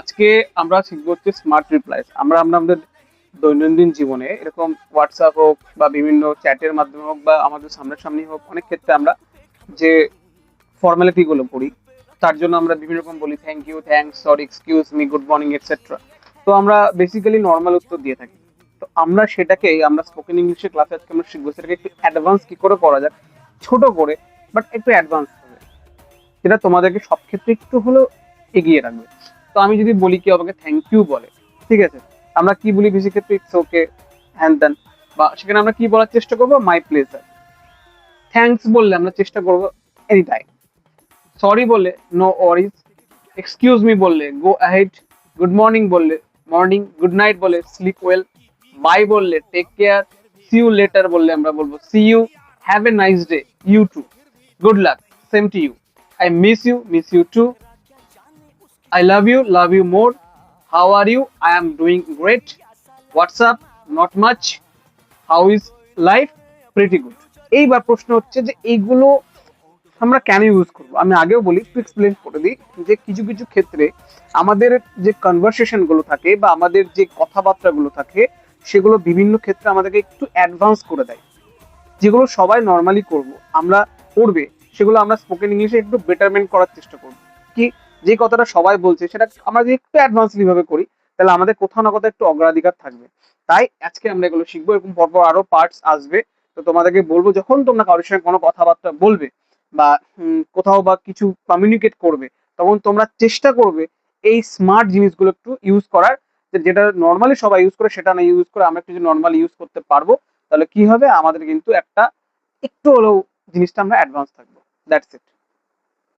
আজকে আমরা শিখবো হচ্ছে স্মার্ট রিপ্লাইস। আমরা আমাদের দৈনন্দিন জীবনে এরকম হোয়াটসঅ্যাপ হোক বা বিভিন্ন চ্যাটের মাধ্যমে হোক বা আমাদের সামনাসামনি হোক, অনেক ক্ষেত্রে আমরা যে ফর্মালিটি গুলো করি তার জন্য আমরা বিভিন্ন রকম বলি thank you, thanks, sorry, excuse me, good morning etcetera. তো আমরা বেসিক্যালি নর্মাল উত্তর দিয়ে থাকি। তো আমরা সেটাকেই আমরা স্পোকেন ইংলিশের ক্লাসে আজকে আমরা শিখবো সেটাকে একটু অ্যাডভান্স কি করে করা যায়, ছোট করে বাট একটু অ্যাডভান্স হবে, যেটা তোমাদেরকে সব ক্ষেত্রে একটু হলেও এগিয়ে রাখবে। তো আমি যদি বলি কেউ আমাকে থ্যাংক ইউ বলে, ঠিক আছে, আমরা কি বলি বেশি ক্ষেত্রে ইটস ওকে, হ্যান ত্যান, বা সেখানে আমরা কি বলার চেষ্টা করবো, মাই প্লেজার। থ্যাঙ্কস বললে আমরা চেষ্টা করবো এনি টাইম। সরি বললে নো ওয়ারিজ, এক্সকিউজ মি বললে গো অ্যাহেড, গুড মর্নিং বললে মর্নিং, গুড নাইট বলে স্লিপ ওয়েল, বাই বললে take care, see you later বললে আমরা বলবো see you, have a nice day, you too, good luck, same to you, I miss you too, I love you more. How are you? I am doing great. What's up? Not much. How is life? Pretty good. এইবার প্রশ্ন হচ্ছে যে এইগুলো আমরা কেন use করবো। আমি আগেও বলি, একটু এক্সপ্লেন করে দিই যে কিছু কিছু ক্ষেত্রে আমাদের যে কনভারসেশন গুলো থাকে বা আমাদের যে কথাবার্তা গুলো থাকে সেগুলো বিভিন্ন ক্ষেত্রে আমাদেরকে একটু অ্যাডভান্স করে দেয়। যেগুলো সবাই নর্মালি করবো আমরা করবে, সেগুলো আমরা স্পোকেন ইংলিশে একটু বেটারমেন্ট করার চেষ্টা করবো। কি, যে কথাটা সবাই বলছে সেটা আমরা যদি একটু অ্যাডভান্সলি ভাবে করি তাহলে আমাদের কোথাও না কোথাও একটু অগ্রাধিকার থাকবে। তাই আজকে আমরা এগুলো শিখবো, এরকম পরপর আরো পার্টস আসবে। তো তোমাদেরকে বলবো যখন তোমরা কারোর সঙ্গে কোনো কথাবার্তা বলবে বা কোথাও বা কিছু কমিউনিকেট করবে, তখন তোমরা চেষ্টা করবে এই স্মার্ট জিনিসগুলো একটু ইউজ করার, যেটা নর্মালি সবাই ইউজ করে সেটা না ইউজ করে আমরা একটু যদি নর্মালি ইউজ করতে পারবো তাহলে কি হবে, আমাদের কিন্তু একটা একটু হলেও জিনিসটা আমরা অ্যাডভান্স থাকবো। That's it.